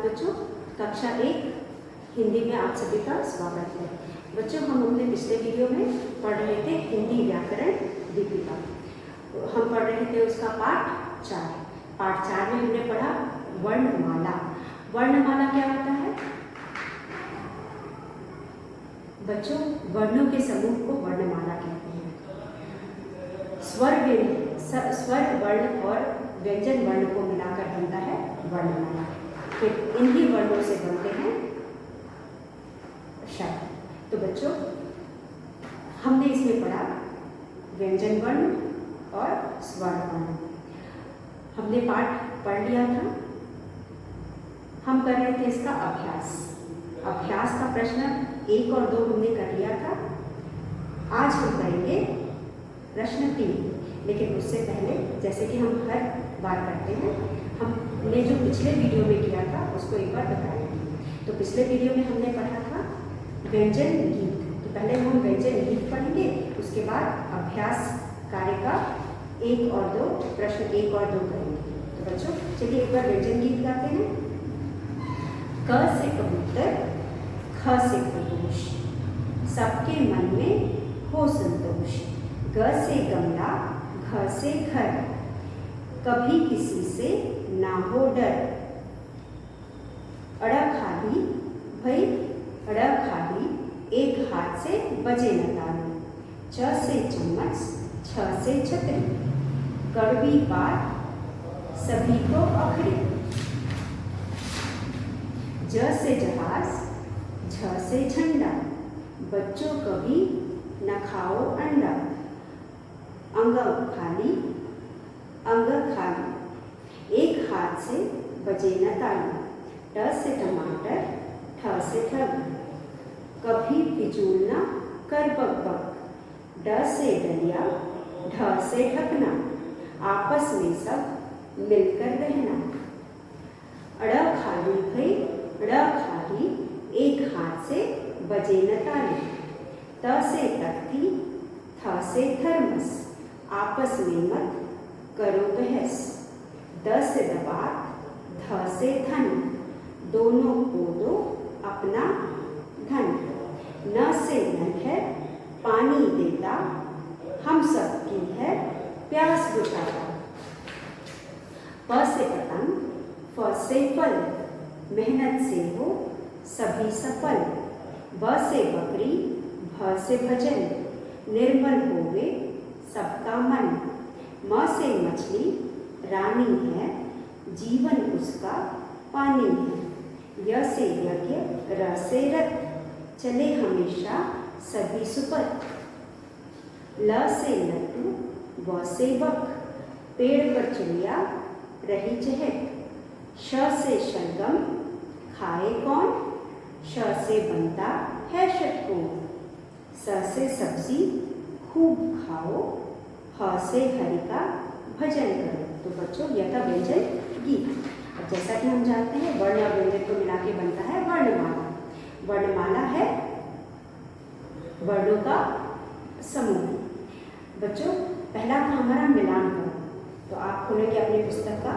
बच्चों, कक्षा 1 हिंदी में आप सभी का स्वागत है। बच्चों, हम अपने पिछले वीडियो में पढ़ रहे थे हिंदी व्याकरण दीपिका। हम पढ़ रहे थे उसका पाठ 4। पाठ 4 में हमने पढ़ा वर्णमाला। वर्णमाला क्या होता है बच्चों? वर्णों के समूह को वर्णमाला कहते हैं। स्वर वर्ण और व्यंजन वर्ण को मिलाकर बनता है वर्णमाला। फिर इन्हीं वर्णों से बनते हैं शब्द। तो बच्चों, हमने इसमें पढ़ा व्यंजन वर्ण और स्वर वर्ण। हमने पाठ पढ़ लिया था। हम कर रहे थे इसका अभ्यास। अभ्यास का प्रश्न 1 और 2 हमने कर लिया था। आज हम करेंगे प्रश्न 3। लेकिन उससे पहले, जैसे कि हम हर बार करते हैं, हमने जो पिछले वीडियो में किया था उसको एक बार बताएंगे। तो पिछले वीडियो में हमने पढ़ा था व्यंजन गीत। तो पहले हम व्यंजन गीत पढ़ेंगे, उसके बाद अभ्यास कार्य का 1 और 2 प्रश्न 1 और 2 करेंगे। तो बच्चों, चलिए एक बार व्यंजन गीत गाते हैं। क से कबूतर, ख से खरगोश, सबके मन में हो संतोष। ग से गमला, घ से घर, कभी किसी से ना हो डर। अड़ा खाली भई अड़ा खाली, एक हाथ से बजे न ताली। च से चम्मच, छ से छतरी, कड़वी बात सभी को अखरी। ज से जहाज, झ से झंडा, बच्चों कभी न खाओ अंडा। अंग खाली, एक हाथ से बजे न ताली। ट से टमाटर, ठ से ठग, कभी फिजूल न कर बक। ड से डलिया, ढ से ढकना, आपस में सब मिलकर रहना। अड़ खाली भई अड़ खाली, एक हाथ से बजे न ताली। त से तख्ती, थ से थर्मस, आपस में मत करो बहस। द से दबात, ध से धन, दोनों को दो अपना धन। न से नन्हे, पानी देता, हम सब की है प्यास बुझाता। प से पतंग, फ से फल, मेहनत से हो सभी सफल। ब से बकरी, भ से भजन, निर्मल होवे सबका मन। म से मछली, रानी है, जीवन उसका पानी है। य से यज्ञ, र से रथ, चले हमेशा सभी सुपथ। ल से लड्डू, व से बक, पेड़ पर चिड़िया रही चहक। श से शलगम, खाए कौन, श से बनता है षटकोण। स से सब्जी, खूब खाओ, ह से हरि का भजन करो। तो बच्चों, यह था व्यंजन गीत। और जैसा कि हम जानते हैं, वर्ण और व्यंजन को मिला के बनता है वर्णमाला। वर्णमाला है वर्णों का समूह। बच्चों, पहला था हमारा मिलान करो। तो आप खोलेंगे अपनी पुस्तक का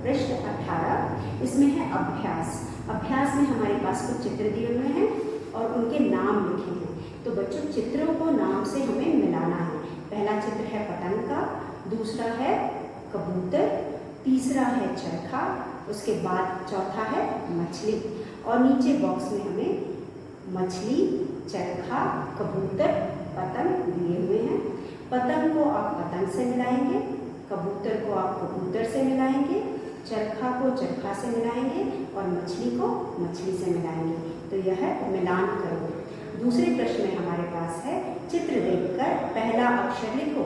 पृष्ठ 18। इसमें है अभ्यास। अभ्यास में हमारे पास कुछ चित्र दिए हुए हैं और उनके नाम लिखे हैं। तो बच्चों, चित्रों को नाम से हमें मिलाना है। पहला चित्र है पतंग का, दूसरा है कबूतर, तीसरा है चरखा, उसके बाद चौथा है मछली। और नीचे बॉक्स में हमें मछली, चरखा, कबूतर, पतंग दिए हुए हैं। पतंग को आप पतंग से मिलाएंगे, कबूतर को आप कबूतर से मिलाएंगे, चरखा को चरखा से मिलाएंगे और मछली को मछली से मिलाएंगे। तो यह है मिलान करो। दूसरे प्रश्न में हमारे पास है चित्र देखकर पहला अक्षर लिखो।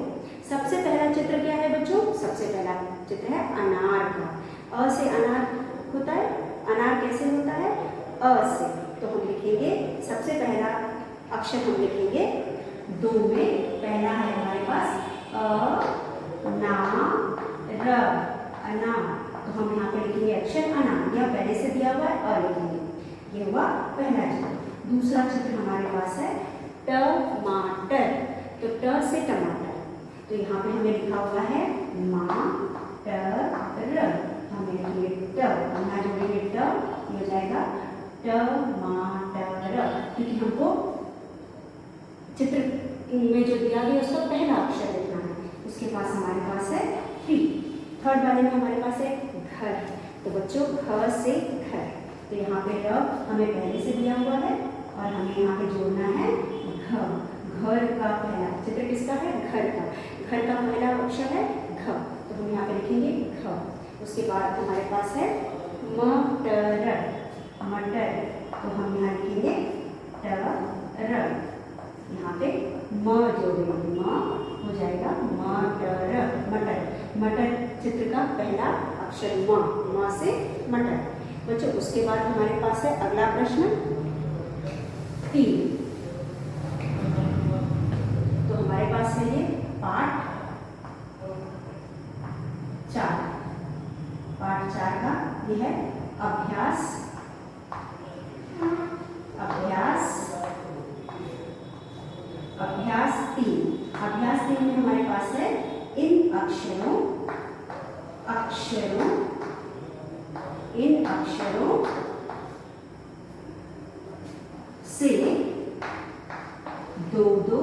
सबसे पहला चित्र क्या है बच्चों? सबसे पहला चित्र है अनार का। अ से अनार होता है। अनार कैसे होता है? अ से। तो हम लिखेंगे, सबसे पहला अक्षर हम लिखेंगे 2 में। पहला है हमारे पास अ ना र, अना। तो हम यहाँ पे लिखेंगे अक्षर अना। यह पहले से दिया हुआ है, अ लिखेंगे। ये हुआ पहला चित्र। दूसरा चित्र हमारे पास है टमाटर। तो ट से टमाटर। तो यहाँ पे हमें लिखा हुआ है मा ट र। हमें लिखेंगे ट, यहाँ जोड़ेंगे ट, ये टमाटर, क्योंकि हमको चित्र में जो दिया गया उसका पहला अक्षर लिखना है। उसके पास हमारे पास है 3। थर्ड वाले में हमारे पास है घर। तो बच्चों घ से घर, तो यहाँ पे र हमें पहले से दिया हुआ है और हमें यहाँ पे जोड़ना है घ। घर का पहला चित्र किसका है? घर का। घर का पहला अक्षर है घ, तो हम यहाँ पे लिखेंगे घ। उसके बाद हमारे पास है मटर, मटर, तो हम यहाँ लिखेंगे टर। यहाँ पे म जोड़ेंगे, म हो जाएगा मटर, मटर। मटर चित्र का पहला अक्षर म से मटर। बच्चों उसके बाद हमारे पास है अगला प्रश्न 3। तो हमारे पास है ये पाठ 4। पाठ 4 का ये है अभ्यास, अभ्यास, अभ्यास 3। अभ्यास 3 में हमारे पास है इन अक्षरों, अक्षरों, इन अक्षरों से दो दो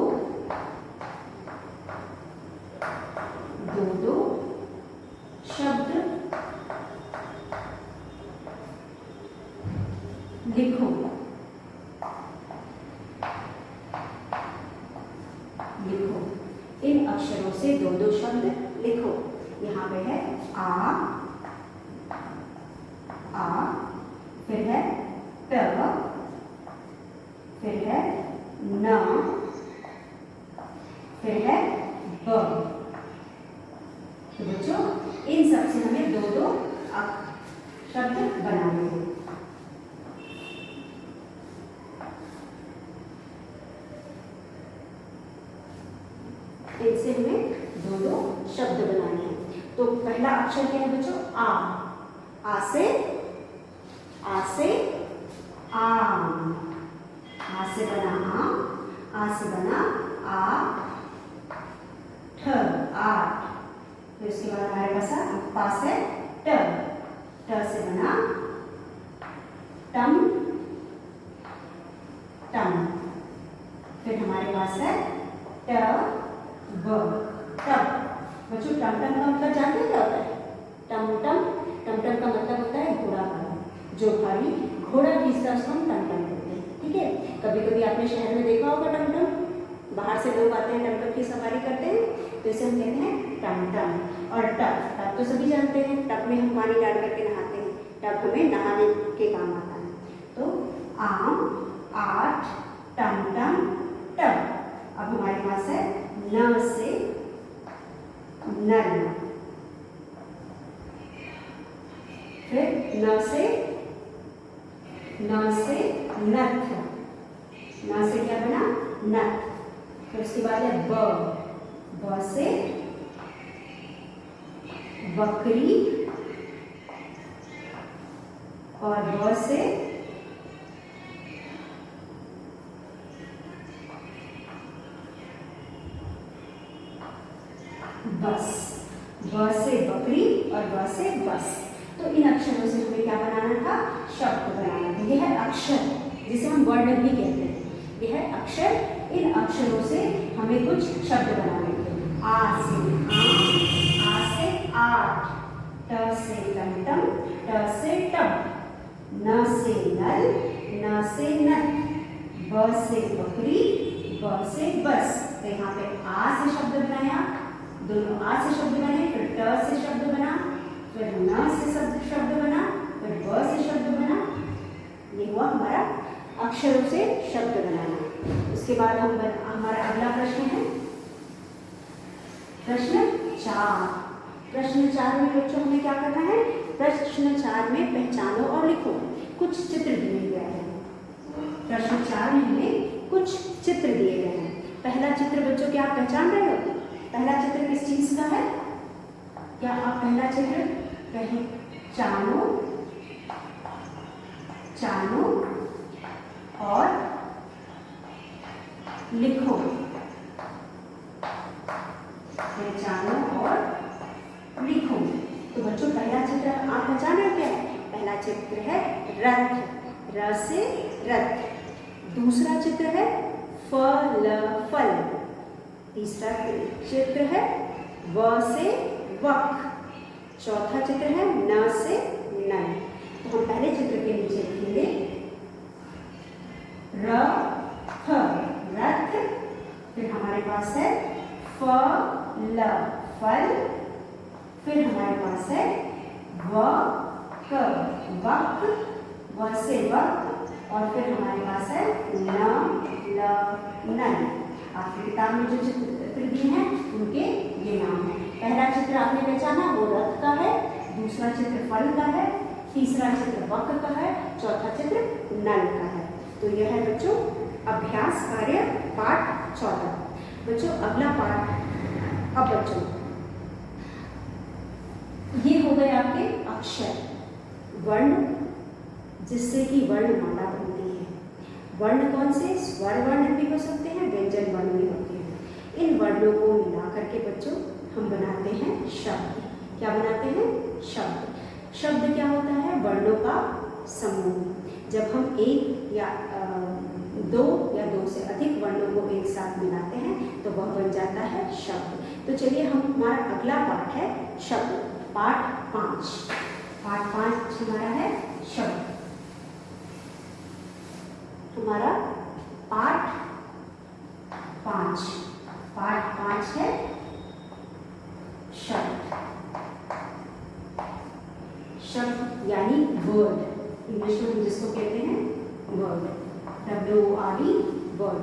शब्द लिखो। लिखो, इन अक्षरों से दो दो शब्द लिखो। यहाँ पे है आ, फिर है ट, फिर है न, फिर है ब। तो बच्चों इन सब से हमें दो दो शब्द बनाने हैं। इनसे हमें दो दो शब्द बनाने हैं। तो पहला अक्षर क्या है बच्चों? आ से आम, आ से बना आम, आ से बना आ ठ, आठ। फिर उसके बाद हमारे पास है ट, ट से बना टम, टम। फिर हमारे पास है ट ब, टब। बच्चों टमटम का मतलब जानते हैं क्या होता है? टमटम, टमटम का मतलब होता है घोड़ा भारी। जो भारी घोड़ा खींचता है उसको हम टमटम कहते हैं। ठीक है, कभी कभी आपने शहर में देखा होगा टमटम, बाहर से लोग आते हैं टमटम की सवारी करते हैं, तो इसे हम कहते हैं टमटम। और टब, टब तो सभी जानते हैं, टब में हम पानी डाल करके नहाते हैं, टब हमें नहाने के काम आता है। तो आम, आठ, टमटम, टब। अब हमारे पास है न से नर, फिर न से नथ, न से क्या बना? नथ। फिर उसके बाद है ब से बकरी, और ब से बस, ब से बकरी और ब से बस। तो इन अक्षरों से हमें क्या बनाना था? शब्द बनाना था। यह है अक्षर जिसे हम वर्ण भी कहते हैं। यह है अक्षर। इन अक्षरों से हमें कुछ शब्द बनाने थे। आ से आठ, ट से टमटम, ट से टब, न से नल, न से नथ, ब से बकरी, ब से बस। तो यहाँ पे आ से शब्द बनाया, दोनों आ से शब्द बने, फिर ट से शब्द बना, फिर न से शब्द बना, फिर ब से शब्द बना। ये हुआ हमारा अक्षरों से शब्द बनाना। उसके बाद हमारा अगला प्रश्न है प्रश्न 4। प्रश्न 4 में बच्चों हमें क्या करना है? प्रश्न 4 में पहचानो और लिखो। कुछ चित्र दिए गए हैं। प्रश्न 4 में हमें कुछ चित्र दिए गए हैं। पहला चित्र बच्चों क्या आप पहचान रहे हो? पहला चित्र किस चीज का है? क्या आप पहला चित्र पहचानो और लिखो। पहचानो और लिखो। तो बच्चों पहला चित्र आप पहचान रहे हो क्या है? पहला चित्र है रथ। र से रथ। दूसरा चित्र है फल फल। तीसरा चित्र है व से वक। चौथा चित्र है न से नल। तो हम पहले चित्र के नीचे लिखेंगे रथ रथ। फिर हमारे पास है फल फल। फिर हमारे पास है वक वक, व से वक। और फिर हमारे पास है नल। आपकी किताब में जो चित्र दिए हैं उनके ये नाम है। पहला चित्र आपने पहचाना वो रथ का है, दूसरा चित्र फल का है, तीसरा चित्र वक का है, चौथा चित्र नल का है। तो यह है बच्चों अभ्यास कार्य पाठ 14। बच्चों अगला पाठ अब बच्चों ये हो गए आपके अक्षर वर्ण, जिससे कि वर्णमाला बनती है। वर्ण कौन से? स्वर वर्ण भी हो सकते हैं, व्यंजन वर्ण भी होते हैं। इन वर्णों को मिला करके बच्चों हम बनाते हैं शब्द। क्या बनाते हैं? शब्द। शब्द क्या होता है? वर्णों का समूह। जब हम एक या दो या दो से अधिक वर्णों को एक साथ मिलाते हैं तो वह बन जाता है शब्द। तो चलिए हमारा अगला पाठ है शब्द, पाठ 5। पाठ 5 हमारा है शब्द। हमारा पाठ 5 है शब्द। शब्द यानी वर्ड, इंग्लिश में जिसको कहते हैं वर्ड, WORD वर्ड।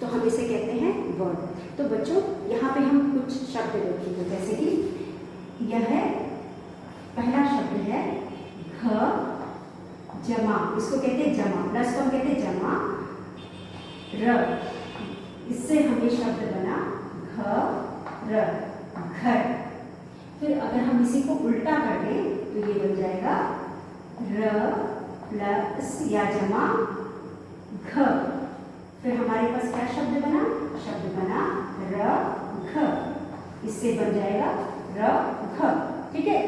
तो हम इसे कहते हैं वर्ड। तो बच्चों यहाँ पे हम कुछ शब्द देखेंगे, जैसे कि यह है पहला शब्द है घ जमा। इसको कहते हैं जमा, प्लस को हम कहते हैं जमा र। इससे हमें शब्द बना घर। फिर अगर हम इसी को उल्टा कर दें तो ये बन जाएगा र प्लस या जमा घ। फिर हमारे पास क्या शब्द बना? शब्द बना रघ। इससे बन जाएगा रघ। ठीक है।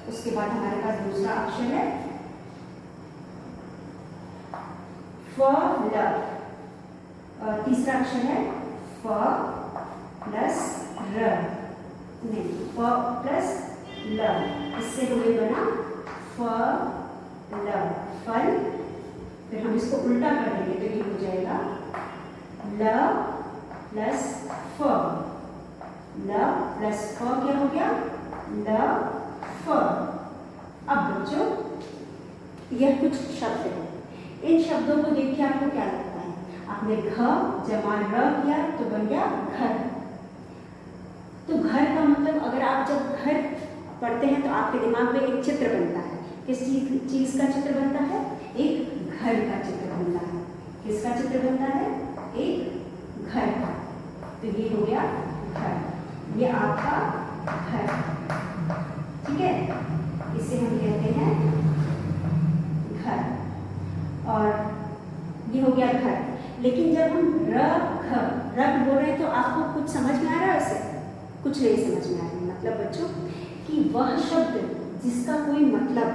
उसके बाद हमारे पास दूसरा अक्षर है फल। तीसरा अक्षर है फ प्लस र, नहीं फ प्लस ल। इससे हमें बना फल फल। फिर हम इसको उल्टा कर देंगे तो ये हो जाएगा ल प्लस फ। ल प्लस फ क्या हो गया? ल फ। अब बच्चों यह कुछ शब्द है। इन शब्दों को देख के आपको क्या लगता है? आपने घ जमा र किया तो बन गया घर। तो घर का मतलब अगर आप जब घर पढ़ते हैं तो आपके दिमाग में एक चित्र बनता है। किस चीज का चित्र बनता है? एक घर का चित्र बनता है। किसका चित्र बनता है? एक घर का। तो ये हो गया घर, ये आपका घर। ठीक है, इसे हम कहते हैं घर। और ये हो गया घर। लेकिन जब हम रख बोल रहे हैं तो आपको कुछ समझ में आ रहा है? उसे कुछ नहीं समझ में आ रहा है। मतलब बच्चों कि वह शब्द जिसका कोई मतलब,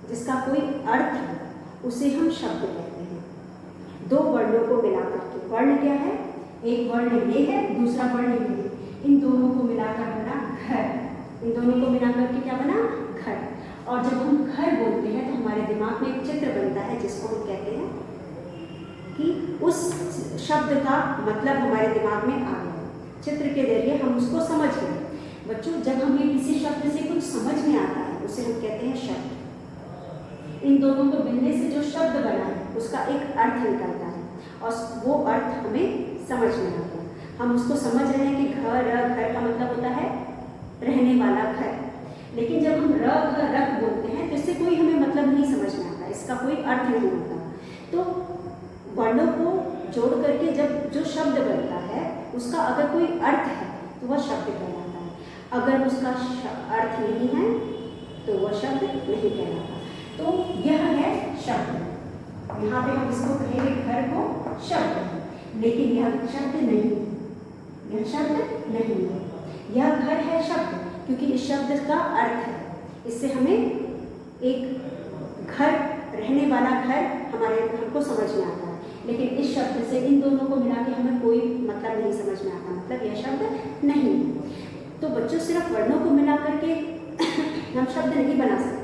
जिसका कोई अर्थ है, उसे हम शब्द कहते हैं। दो वर्णों को मिलाकर के, वर्ण क्या है? एक वर्ण ये है, दूसरा वर्ण ये है। इन दोनों को मिलाकर बना घर। इन दोनों को मिलाकर के क्या बना? घर। और जब हम घर बोलते हैं तो हमारे दिमाग में एक चित्र बनता है जिसको हम कहते हैं कि उस शब्द का मतलब हमारे दिमाग में आ गया। चित्र के जरिए हम उसको समझ गए। बच्चों जब हमें किसी शब्द से कुछ समझ में आता है उसे हम कहते हैं शब्द। इन दोनों को मिलने से जो शब्द बना है उसका एक अर्थ निकलता है और वो अर्थ हमें समझ में आता है। हम उसको समझ रहे हैं कि घर का मतलब होता है रहने वाला घर। लेकिन जब हम रख बोलते हैं तो इससे कोई हमें मतलब नहीं समझ में आता, इसका कोई अर्थ नहीं होता। तो वर्णों को जोड़ करके जब जो शब्द बनता है उसका अगर कोई अर्थ है तो वह शब्द कहलाता है। अगर उसका अर्थ नहीं है तो वह शब्द नहीं कहलाता। तो यह है शब्द। यहाँ पे हम इसको कहेंगे घर को शब्द है, लेकिन यह शब्द नहीं है। यह शब्द नहीं है, यह घर है शब्द, क्योंकि इस शब्द का अर्थ है। इससे हमें एक घर रहने वाला घर हमको समझ में आता है, लेकिन इस शब्द से इन दोनों को मिला के हमें कोई मतलब नहीं समझ में आता, मतलब यह शब्द नहीं है। तो बच्चों सिर्फ वर्णों को मिला करके हम शब्द नहीं बना सकते।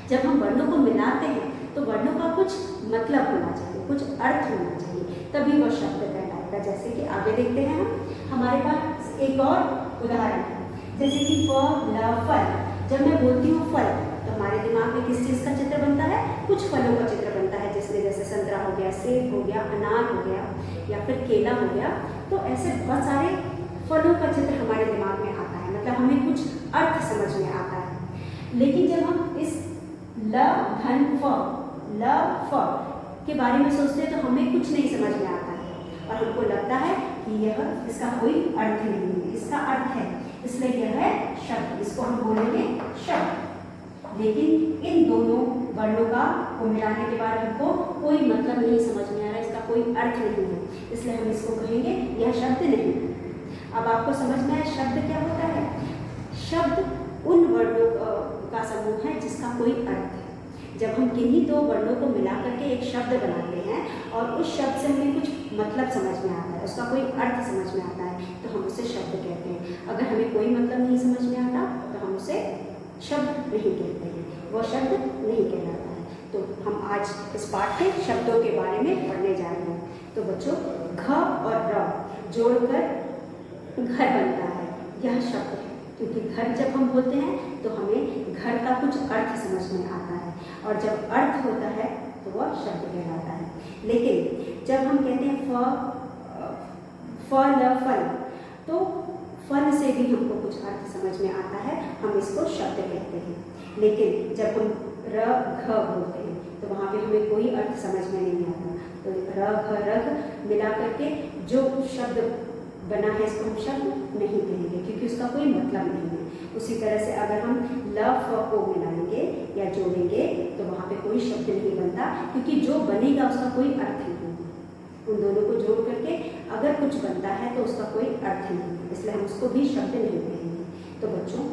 जब हम वर्णों को मिलाते हैं तो वर्णों का कुछ मतलब होना चाहिए, कुछ अर्थ होना चाहिए, तभी वह शब्द कहलाएगा। जैसे कि आगे देखते हैं हमारे पास एक और उदाहरण है, जैसे कि फ ल फल। जब मैं बोलती हूँ फल तो हमारे दिमाग में किस चीज़ का चित्र बनता है? कुछ फलों का चित्र बनता है, जिसमें जैसे संतरा हो गया, सेब हो गया, अनार हो गया या फिर केला हो गया। तो ऐसे बहुत सारे फलों का चित्र हमारे दिमाग में आता है, मतलब हमें कुछ अर्थ समझ में आता है। लेकिन जब हम इस ल घन फ ल फ के बारे में सोचते हैं तो हमें कुछ नहीं समझ में आता है और हमको लगता है कि यह इसका कोई अर्थ नहीं है। इसका अर्थ है, इसलिए यह है शब्द, इसको हम बोलेंगे शब्द। लेकिन इन दोनों वर्णों को मिलाने के बाद हमको कोई मतलब नहीं समझ में आ रहा है, इसका कोई अर्थ नहीं है, इसलिए हम इसको कहेंगे यह शब्द नहीं। अब आपको समझ में आया शब्द क्या होता है? शब्द उन वर्णों का समूह है जिसका कोई अर्थ है। जब हम किन्हीं दो वर्णों को मिला करके एक शब्द बनाते हैं और उस शब्द से हमें कुछ मतलब समझ में आता है, उसका कोई अर्थ समझ में आता है, तो हम उसे शब्द कहते हैं। अगर हमें कोई मतलब नहीं समझ में आता तो हम उसे शब्द नहीं कहते हैं, वह शब्द नहीं कहलाता है। तो हम आज इस पाठ के शब्दों के बारे में पढ़ने जा रहे हैं। तो बच्चों, घ और र जोड़कर घर बनता है, यह शब्द है। क्योंकि घर जब हम बोलते हैं तो हमें घर का कुछ अर्थ समझ में आता है, और जब अर्थ होता है तो वह शब्द कहलाता है। लेकिन जब हम कहते हैं फ ल फल, तो फल से भी हमको कुछ अर्थ समझ में आता है, हम इसको शब्द कहते हैं। लेकिन जब हम र घ बोलते हैं तो वहाँ पे हमें कोई अर्थ समझ में नहीं आता। तो र घ रघ मिला करके जो शब्द बना है इसको हम शब्द नहीं कहेंगे, क्योंकि उसका कोई मतलब नहीं है। उसी तरह से अगर हम ल फ को मिलाएंगे या जोड़ेंगे तो वहाँ पे कोई शब्द नहीं बनता, क्योंकि जो बनेगा उसका कोई अर्थ नहीं है। उन दोनों को जोड़ करके अगर कुछ बनता है तो उसका कोई अर्थ नहीं है, इसलिए हम उसको भी शब्द नहीं कहेंगे। तो बच्चों,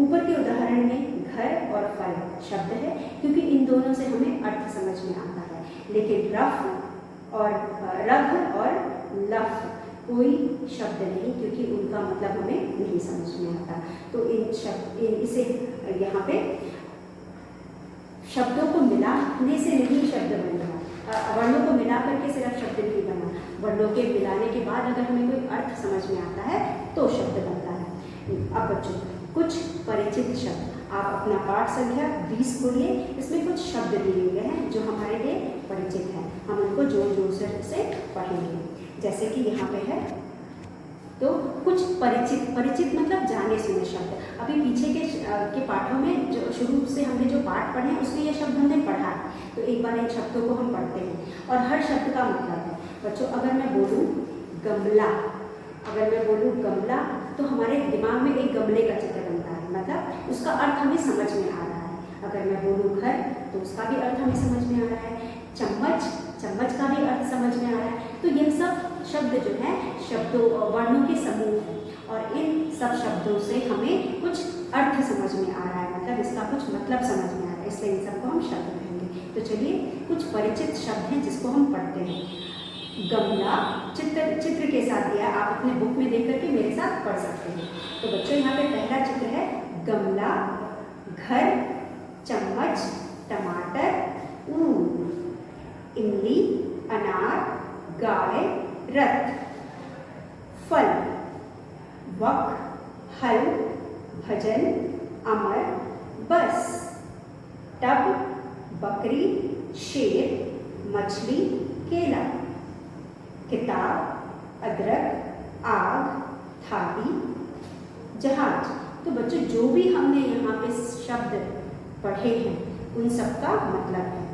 ऊपर के उदाहरण में घर और फल शब्द है, क्योंकि इन दोनों से हमें अर्थ समझ में आता है। लेकिन रफ और रघ और लफ कोई शब्द नहीं, क्योंकि उनका मतलब हमें नहीं समझ में आता। तो इसे यहाँ पे शब्दों को मिलाने से नहीं शब्द बनेगा, वर्णों को मिला करके सिर्फ शब्द नहीं बना, वर्णों के मिलाने के बाद अगर हमें कोई अर्थ समझ में आता है तो शब्द बनता है। अब बच्चों, कुछ परिचित शब्द, आप अपना पाठ संख्या 20 खोलिए, इसमें कुछ शब्द दिए गए हैं जो हमारे लिए परिचित हैं, हम उनको जोर जोर से पढ़ेंगे। जैसे कि यहाँ पे है तो कुछ परिचित मतलब जाने सुने शब्द। अभी पीछे के पाठों में जो शुरू से हमने जो पाठ पढ़े हैं उसमें ये शब्द हमने पढ़ा है, तो एक बार इन शब्दों को हम पढ़ते हैं और हर शब्द का मतलब है। बच्चों, अगर मैं बोलूँ गमला, तो हमारे दिमाग में एक गमले का चित्र बनता है, मतलब उसका अर्थ हमें समझ में आ रहा है। अगर मैं बोलूँ घर तो उसका भी अर्थ हमें समझ में आ रहा है। चम्मच का भी अर्थ समझ में आ रहा है। तो यह सब शब्द जो है शब्दों वर्णों के समूह हैं, और इन सब शब्दों से हमें कुछ अर्थ समझ में आ रहा है, मतलब इसका कुछ मतलब समझ में आ रहा है, इसलिए इन सबको हम शब्द कहेंगे। तो चलिए, कुछ परिचित शब्द हैं जिसको हम पढ़ते हैं। गमला चित्र के साथ दिया, आप अपने बुक में देख करके मेरे साथ पढ़ सकते हैं। तो बच्चों, यहाँ पे पहला चित्र है गमला, घर, चम्मच, टमाटर, ऊन, इमली, अनार, गाय, रथ, फल, वक, हल, भजन, अमर, बस, टब, बकरी, शेर, मछली, केला, किताब, अदरक, आग, थाली, जहाज। तो बच्चों, जो भी हमने यहाँ पे शब्द पढ़े हैं उन सब का मतलब है,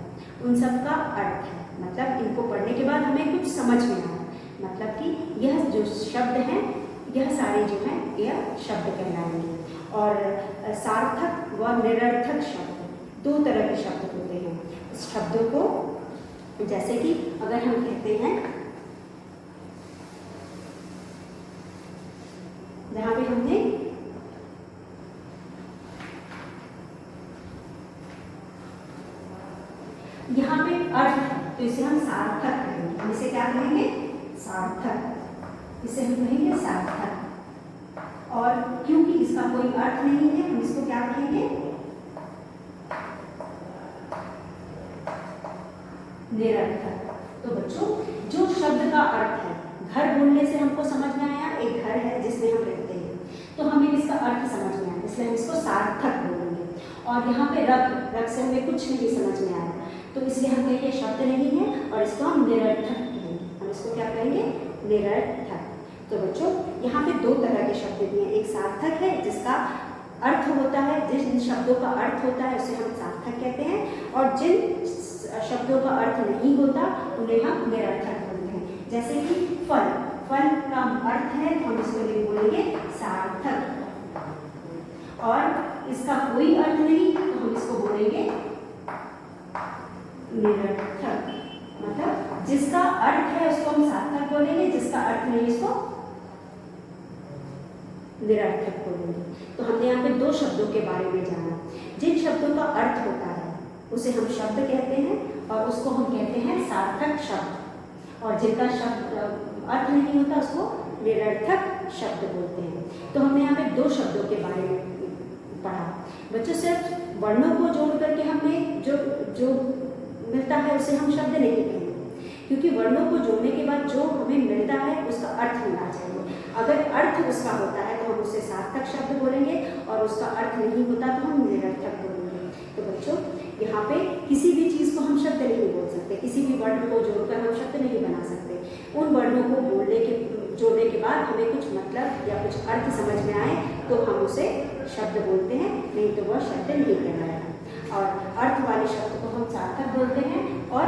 उन सब का अर्थ है, मतलब इनको पढ़ने के बाद हमें कुछ समझ में आया, मतलब कि यह जो शब्द हैं यह सारे जो हैं यह शब्द कहलाएंगे। और सार्थक व निरर्थक शब्द, दो तरह के शब्द होते हैं। इस शब्दों को, जैसे कि अगर हम कहते हैं, जहाँ पे हमने यहाँ पे अर्थ है तो इसे हम सार्थक कहेंगे। हम इसे क्या कहेंगे? सार्थक। इसे हम कहेंगे सार्थक। और क्योंकि इसका कोई अर्थ नहीं है हम इसको क्या कहेंगे? निरर्थक। तो बच्चों जो शब्द का अर्थ है, घर बोलने से हमको समझ में आया एक घर है जिसमें हम रहते हैं, तो हमें इसका अर्थ समझ में आया, इसलिए हम इसको सार्थक बोलेंगे। और यहाँ पे रख से हमें कुछ नहीं समझ में आया, तो इसलिए हम कहेंगे शब्द नहीं है और इसको हम निरर्थक कहेंगे। हम इसको क्या कहेंगे? निरर्थक। तो बच्चों यहाँ पे दो तरह के शब्द दिए हैं, एक सार्थक है जिसका अर्थ होता है, जिन शब्दों का अर्थ होता है उसे हम सार्थक कहते हैं, और जिन शब्दों का अर्थ नहीं होता उन्हें हम निरर्थक बोलते हैं। जैसे कि फल, फल का अर्थ है तो हम इसको नहीं बोलेंगे सार्थक, और इसका कोई अर्थ नहीं तो हम इसको बोलेंगे निरर्थक। मतलब जिसका अर्थ है उसको हम सार्थक बोलेंगे, जिसका अर्थ नहीं उसको निरर्थक बोलेंगे। तो हमने यहाँ पे दो शब्दों के बारे में जाना। जिन शब्दों का अर्थ होता है उसे हम शब्द कहते हैं और उसको हम कहते हैं सार्थक शब्द, और जिनका शब्द अर्थ नहीं होता उसको निरर्थक शब्द बोलते हैं। तो हमने यहाँ पे दो शब्दों के बारे में पढ़ा। बच्चों सिर्फ वर्णों को जोड़ करके हमें जो मिलता है उसे हम शब्द नहीं कहेंगे, क्योंकि वर्णों को जोड़ने के बाद जो हमें मिलता है उसका अर्थ होना चाहिए। अगर अर्थ उसका होता है तो हम उसे सार्थक शब्द बोलेंगे, और उसका अर्थ नहीं होता तो हम निरर्थक बोलेंगे। तो बच्चों यहाँ पे किसी भी चीज़ को हम शब्द नहीं बोल सकते, किसी भी वर्ण को जोड़कर हम शब्द नहीं बना सकते। उन वर्णों को जोड़ने के बाद हमें कुछ मतलब या कुछ अर्थ समझ में आए तो हम उसे शब्द बोलते हैं, नहीं तो वह शब्द नहीं कहलाएगा। और अर्थ वाले शब्द को हम सार्थक बोलते हैं और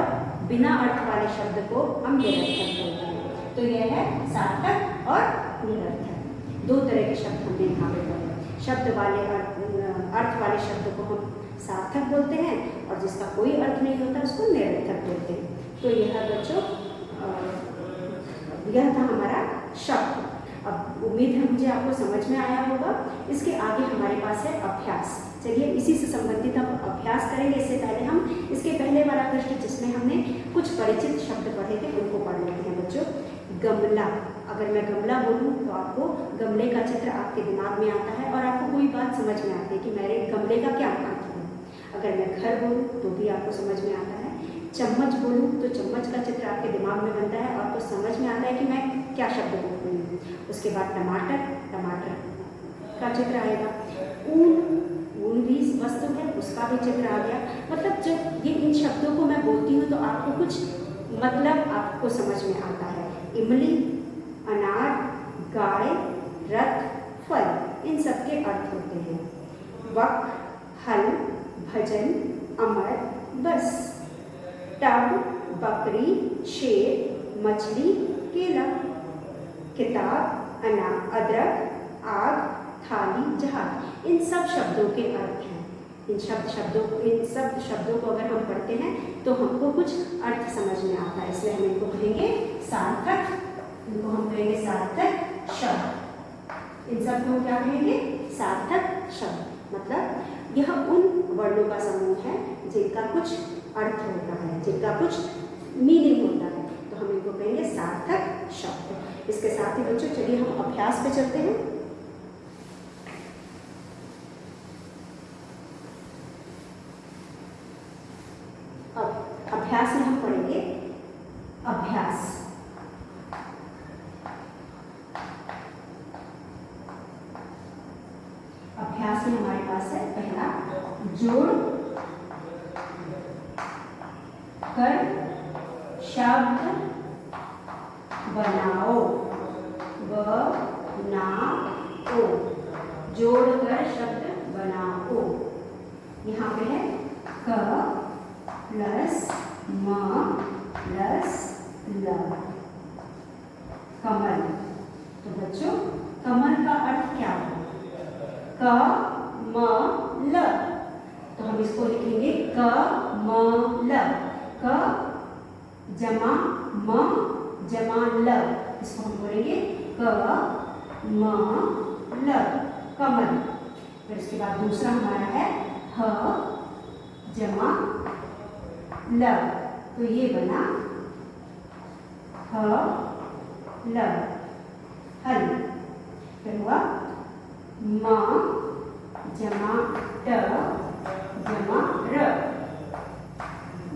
बिना अर्थ वाले शब्द को हम निरर्थक बोलते हैं। तो यह है सार्थक और निरर्थक। दो तरह के शब्द हमने यहाँ पे पढ़े। शब्द वाले अर्थ वाले शब्द को हम सार्थक बोलते हैं, और जिसका कोई अर्थ नहीं होता उसको निरर्थक बोलते हैं। तो यह बच्चों यह था हमारा शब्द। अब उम्मीद है मुझे आपको समझ में आया होगा। इसके आगे हमारे पास है अभ्यास। चलिए इसी से संबंधित हम अभ्यास करेंगे। इससे पहले हम इसके पहले वाला पृष्ठ जिसमें हमने कुछ परिचित शब्द पढ़े थे उनको पढ़ लेते हैं। बच्चों गमला, अगर मैं गमला बोलूँ तो आपको गमले का चित्र आपके दिमाग में आता है और आपको कोई बात समझ में आती है कि मेरे गमले का क्या अर्थ है। अगर मैं घर बोलूँ तो भी आपको समझ में आता है। चम्मच बोलूँ तो चम्मच का चित्र आपके दिमाग में बनता है, आपको समझ में आता है कि मैं क्या शब्द बोल रही हूँ। उसके बाद टमाटर, टमाटर का चित्र आएगा। ऊन भी वस्तु है, उसका भी चित्र आ गया। मतलब जब ये इन शब्दों को मैं बोलती हूँ तो आपको कुछ मतलब आपको समझ में आता है। इमली, अनार, गाय, रथ, फल, इन सब के अर्थ होते हैं। वक, हल, भजन, अमर, बस। टब, बकरी, शेर, मछली, केला। किताब, अदरक, आग, थाली, जहाज, इन सब शब्दों के अर्थ हैं। इन सब शब्दों को अगर हम पढ़ते हैं तो हमको कुछ अर्थ समझ में आता है, इसलिए हम इनको कहेंगे सार्थक। इनको हम कहेंगे सार्थक शब्द। इन सब को हम क्या कहेंगे? सार्थक शब्द। मतलब यह उन वर्णों का समूह है जिनका कुछ अर्थ होता है, जिनका कुछ मीनिंग होता है, तो हम इनको कहेंगे सार्थक शब्द। इसके साथ ही बच्चों चलिए हम अभ्यास पे चलते हैं। अब अभ्यास में हम पढ़ेंगे अभ्यास। अभ्यास में हमारे पास है पहला जोड़ कर शब्द बनाओ। बनाओ, जोड़कर शब्द बनाओ। यहाँ पे है क प्लस म प्लस ल, कमल। तो बच्चों कमल का अर्थ क्या है? क म ल, तो हम इसको लिखेंगे क म ल। क जमा म जमा ल, इसको हम बोलेंगे क म ल, कमल। फिर इसके बाद दूसरा हमारा है ह जमा ल, तो ये बना ह ल, हल। फिर हुआ म जमा ट जमा र,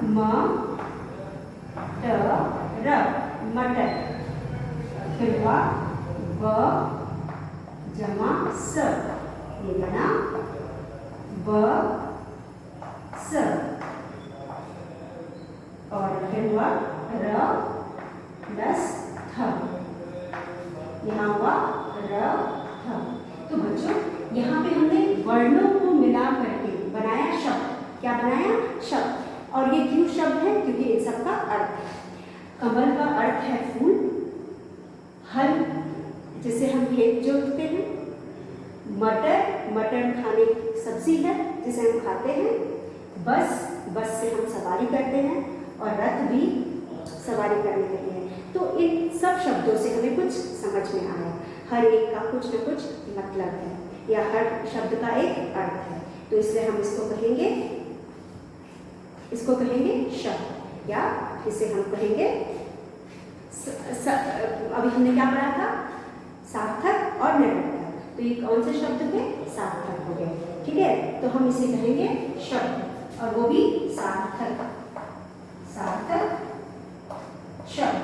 म ट र, मटर। फिर हुआ ब जमा स, ये बना ब स। और फिर हुआ र प्लस थ, यहाँ हुआ र थ। तो बच्चों यहाँ पे हमने वर्णों को मिला करके बनाया शब्द। क्या बनाया? शब्द। और ये क्यों शब्द है? क्योंकि इन सबका अर्थ है। कमल का अर्थ है फूल, हल जिसे हम खेत जोतते हैं, मटर मटर खाने की सब्जी है जिसे हम खाते हैं, बस बस से हम सवारी करते हैं, और रथ भी सवारी करने के लिए। तो इन सब शब्दों से हमें कुछ समझ में आया। हर एक का कुछ न कुछ मतलब है, या हर शब्द का एक अर्थ है। तो इसलिए हम इसको कहेंगे शब्द, या इसे हम कहेंगे अभी हमने क्या पढ़ा था? सार्थक और निरर्थक। तो ये कौन से शब्द थे? सार्थक हो गए। ठीक है, तो हम इसे कहेंगे शब्द, और वो भी सार्थक शब्द,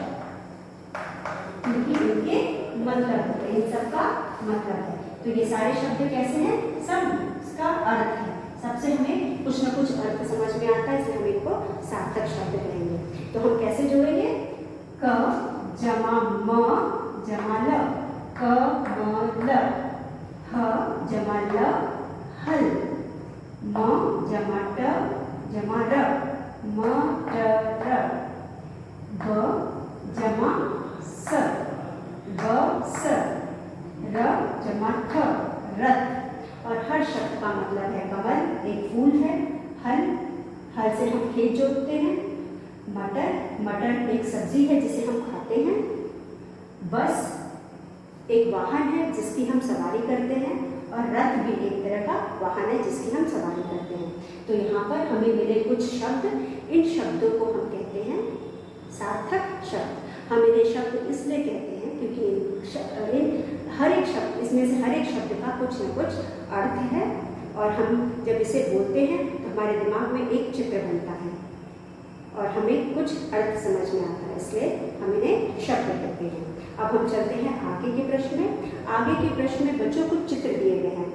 क्योंकि इनके मतलब होते हैं, इन सबका मतलब है। तो ये सारे शब्द कैसे हैं? सब इसका अर्थ है। सबसे हमें कुछ न कुछ अर्थ समझ में आता है, इसलिए हम इनको सार्थक शब्द कहेंगे। तो हम कैसे जोड़ेंगे? क जमा म जमा ल, क म ल, ह जमा ल हल, म जमा ट जमा र, म ट र, ब जमा स, ब स, र जमा थ रथ। और हर शब्द का मतलब है कमल एक फूल है, हल से हम खेत जोतते हैं, मटर एक सब्जी है जिसे हम खाते हैं, बस एक वाहन है जिसकी हम सवारी करते हैं, और रथ भी एक तरह का वाहन है जिसकी हम सवारी करते हैं। तो यहाँ पर हमें मिले कुछ शब्द, इन शब्दों को हम कहते हैं सार्थक शब्द। हम इन्हें शब्द इसलिए कहते हैं क्योंकि हर एक शब्द, इसमें से हर एक शब्द का कुछ न कुछ अर्थ है, और हम जब इसे बोलते हैं तो हमारे दिमाग में एक चित्र बनता है और हमें कुछ अर्थ समझ में आता है, इसलिए हम इन्हें शब्द कहते हैं। अब हम चलते हैं आगे के प्रश्न में। आगे के प्रश्न में बच्चों को चित्र दिए गए हैं।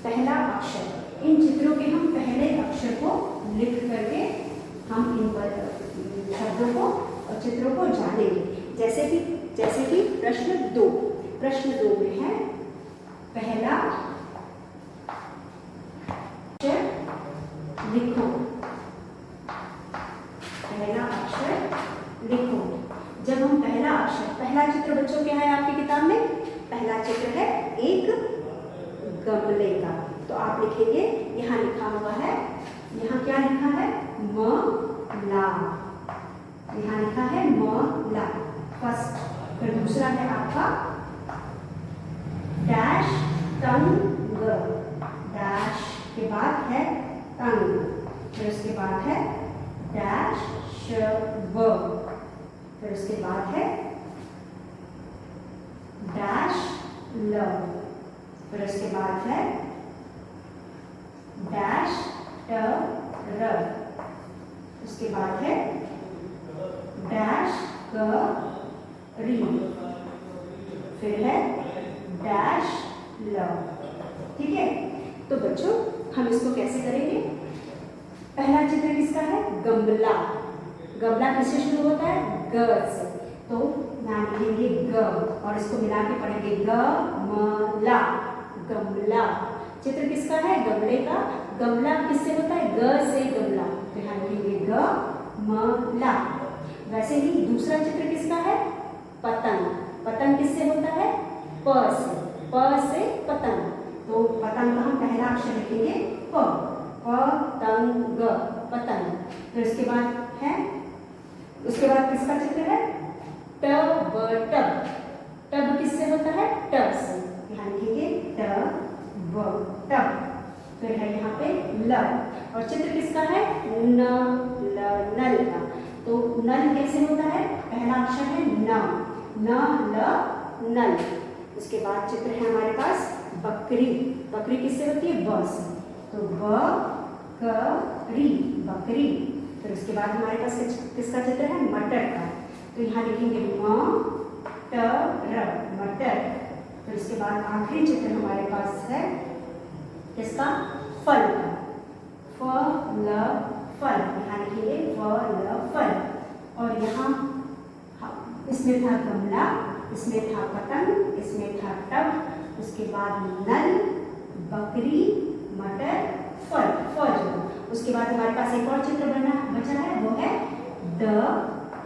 पहला अक्षर, इन चित्रों के हम पहले अक्षर को लिख करके हम इन शब्दों को और चित्रों को जानेंगे। जैसे कि प्रश्न 2 में है पहला अक्षर लिखो, पहला अक्षर लिखो। जब हम पहला चित्र बच्चों क्या है आपकी किताब में? पहला चित्र है एक गमले का। तो आप लिखेंगे, यहाँ लिखा हुआ है, यहाँ क्या लिखा है? म ला, यहाँ लिखा है म ला फर्स्ट। फिर दूसरा है आपका डैश तंग, डैश के बाद है तंग, फिर उसके बाद है डैश शव, फिर उसके बाद है डैश लव, फिर उसके बाद है डैश ट र, उसके बाद है डैश क री, फिर है डैश लव। ठीक है, तो बच्चों हम इसको कैसे करेंगे? पहला चित्र किसका है? गमला। गमला किससे शुरू होता है? ग से। तो नाम लिखेंगे ग, और इसको मिला के पढ़ेंगे ग म ला, गमला। चित्र किसका है? गमले का। गमला किससे होता है? ग से गमला, तो यहाँ लिखेंगे ग म ला। वैसे ही दूसरा चित्र किसका है? पतंग। पतंग किससे होता है? प से, प से पतंग। तो पतंग का हम पहला अक्षर लिखेंगे प, पतंग, पतंग। फिर उसके बाद किसका चित्र है? Tub, tub. टब किससे होता है? ट से, यहाँ लिखेंगे टब, टब। फिर है यहाँ पे ल, और चित्र किसका है? न नल का। तो नल कैसे होता है? पहला अक्षर है न ल नल। उसके बाद चित्र है हमारे पास बकरी। बकरी किससे होती है? ब से। तो बकरी बकरी। फिर उसके बाद हमारे पास किसका चित्र है? मटर का। तो यहाँ लिखेंगे मटर मटर। फिर उसके बाद आखिरी चित्र हमारे पास है किसका? फल का। फल फल। यहाँ लिखेंगे फल। और यहाँ इसमें था गमला, इसमें था पतंग, इसमें था टब, उसके बाद नल, बकरी, मटर, फल जो। उसके बाद हमारे पास एक और चित्र बचा है, वो है द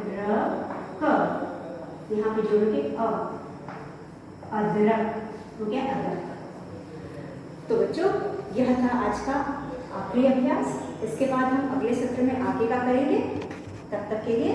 र क। यहाँ पे जोड़ोगे अदरक, हो गया अदरक। तो बच्चों, यह था आज का आखिरी अभ्यास। इसके बाद हम अगले सत्र में आगे का करेंगे। तब तक के लिए